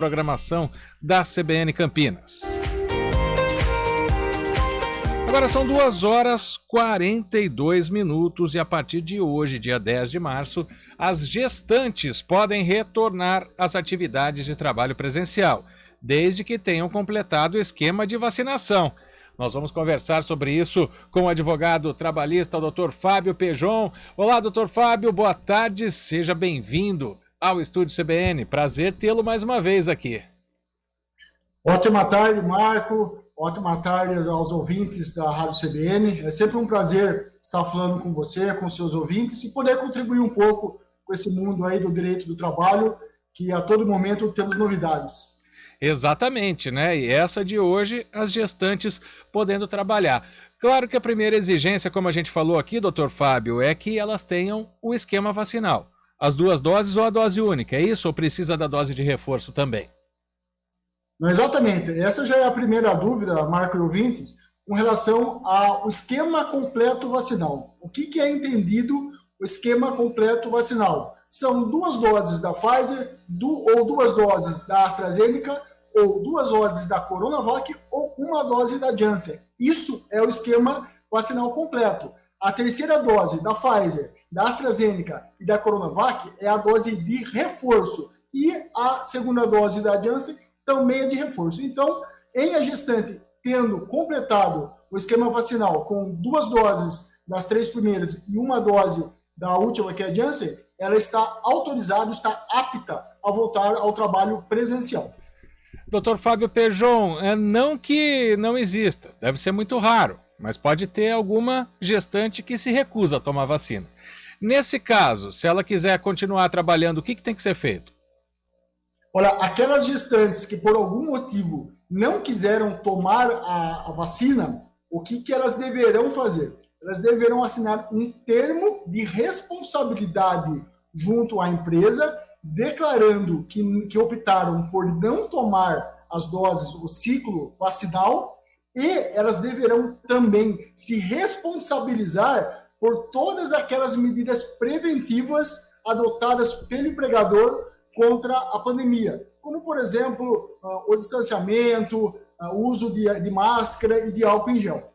programação da CBN Campinas. Agora são 2h42 e a partir de hoje, dia 10 de março, as gestantes podem retornar às atividades de trabalho presencial, desde que tenham completado o esquema de vacinação. Nós vamos conversar sobre isso com o advogado trabalhista, o Dr. Fábio Pejon. Olá, Dr. Fábio, boa tarde, seja bem-vindo ao Estúdio CBN. Prazer tê-lo mais uma vez aqui. Ótima tarde, Marco. Ótima tarde aos ouvintes da Rádio CBN. É sempre um prazer estar falando com você, com seus ouvintes e poder contribuir um pouco com esse mundo aí do direito do trabalho, que a todo momento temos novidades. Exatamente, né? E essa de hoje, as gestantes podendo trabalhar. Claro que a primeira exigência, como a gente falou aqui, doutor Fábio, é que elas tenham o esquema vacinal. As 2 doses ou a dose única, é isso? Ou precisa da dose de reforço também? Não, exatamente. Essa já é a primeira dúvida, Marco e ouvintes, com relação ao esquema completo vacinal. O que é entendido o esquema completo vacinal? São 2 doses da Pfizer, ou 2 doses da AstraZeneca, ou 2 doses da Coronavac, ou 1 dose da Janssen. Isso é o esquema vacinal completo. A terceira dose da Pfizer, da AstraZeneca e da Coronavac é a dose de reforço. E a segunda dose da Janssen também é de reforço. Então, em a gestante tendo completado o esquema vacinal com 2 doses das 3 primeiras e 1 dose da última, que é a Janssen, ela está autorizada, está apta a voltar ao trabalho presencial. Dr. Fábio Pejon, não que não exista, deve ser muito raro, mas pode ter alguma gestante que se recusa a tomar vacina. Nesse caso, se ela quiser continuar trabalhando, o que tem que ser feito? Olha, aquelas gestantes que por algum motivo não quiseram tomar a vacina, o que elas deverão fazer? Elas deverão assinar um termo de responsabilidade junto à empresa, declarando que optaram por não tomar as doses, o ciclo vacinal, e elas deverão também se responsabilizar por todas aquelas medidas preventivas adotadas pelo empregador contra a pandemia, como, por exemplo, o distanciamento, o uso de máscara e de álcool em gel.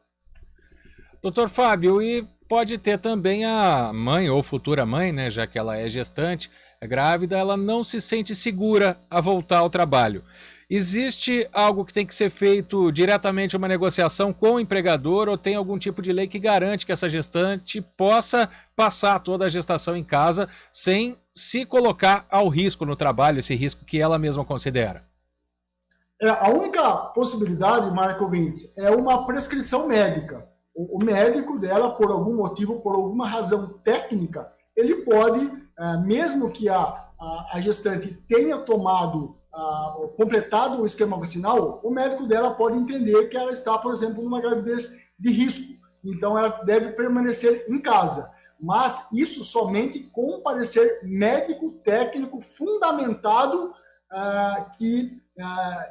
Doutor Fábio, e pode ter também a mãe ou futura mãe, né, já que ela é gestante, é grávida, ela não se sente segura a voltar ao trabalho. Existe algo que tem que ser feito diretamente, uma negociação com o empregador, ou tem algum tipo de lei que garante que essa gestante possa passar toda a gestação em casa sem se colocar ao risco no trabalho, esse risco que ela mesma considera? A única possibilidade, Marco Vintes, é uma prescrição médica. O médico dela, por algum motivo, por alguma razão técnica, ele pode, mesmo que a gestante tenha completado o esquema vacinal, o médico dela pode entender que ela está, por exemplo, numa gravidez de risco. Então, ela deve permanecer em casa. Mas isso somente com um parecer médico técnico fundamentado,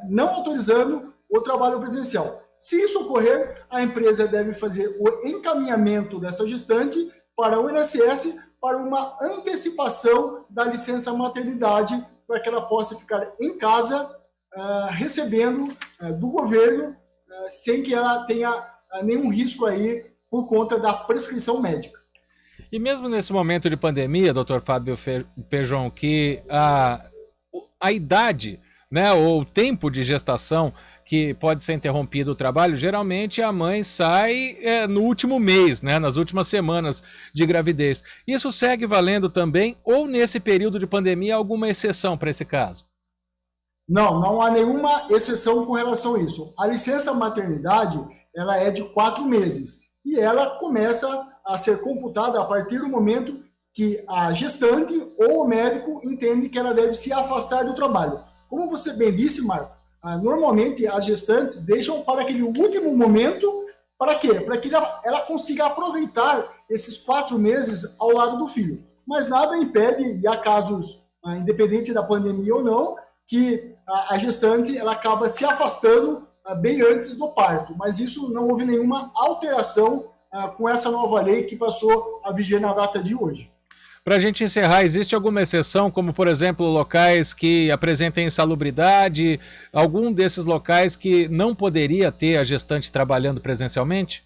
não autorizando o trabalho presencial. Se isso ocorrer, a empresa deve fazer o encaminhamento dessa gestante para o INSS para uma antecipação da licença maternidade, para que ela possa ficar em casa recebendo do governo sem que ela tenha nenhum risco aí por conta da prescrição médica. E mesmo nesse momento de pandemia, doutor Fábio Pejon, que a idade, né, ou o tempo de gestação que pode ser interrompido o trabalho, geralmente a mãe sai no último mês, né, nas últimas semanas de gravidez. Isso segue valendo também, ou nesse período de pandemia, alguma exceção para esse caso? Não há nenhuma exceção com relação a isso. A licença maternidade, ela é de 4 meses e ela começa a ser computada a partir do momento que a gestante ou o médico entende que ela deve se afastar do trabalho. Como você bem disse, Marco, normalmente as gestantes deixam para aquele último momento, para quê? Para que ela consiga aproveitar esses 4 meses ao lado do filho. Mas nada impede, e há casos, independente da pandemia ou não, que a gestante ela acaba se afastando bem antes do parto. Mas isso não houve nenhuma alteração com essa nova lei que passou a viger na data de hoje. Para a gente encerrar, existe alguma exceção, como por exemplo locais que apresentem insalubridade, algum desses locais que não poderia ter a gestante trabalhando presencialmente?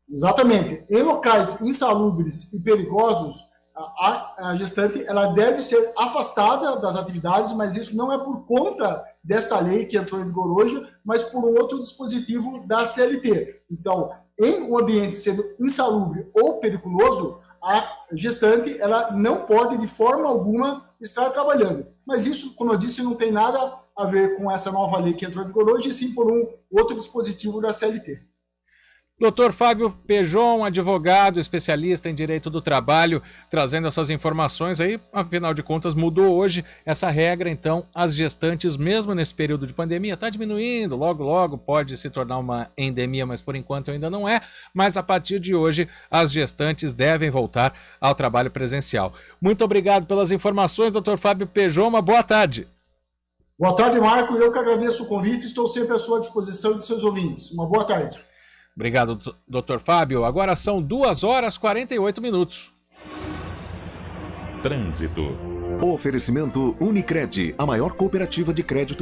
Exatamente. Em locais insalubres e perigosos, a gestante ela deve ser afastada das atividades, mas isso não é por conta desta lei que entrou em vigor hoje, mas por outro dispositivo da CLT. Então, em um ambiente sendo insalubre ou periculoso, a gestante ela não pode de forma alguma estar trabalhando. Mas isso, como eu disse, não tem nada a ver com essa nova lei que entrou em vigor hoje, e sim por um outro dispositivo da CLT. Dr. Fábio Pejon, advogado, especialista em direito do trabalho, trazendo essas informações aí, afinal de contas mudou hoje essa regra, então as gestantes, mesmo nesse período de pandemia, está diminuindo, logo pode se tornar uma endemia, mas por enquanto ainda não é, mas a partir de hoje as gestantes devem voltar ao trabalho presencial. Muito obrigado pelas informações, Dr. Fábio Pejon, uma boa tarde. Boa tarde, Marco, eu que agradeço o convite, estou sempre à sua disposição de seus ouvintes. Uma boa tarde. Obrigado, Dr. Fábio. Agora são 2h48. Trânsito. Oferecimento Unicred, a maior cooperativa de crédito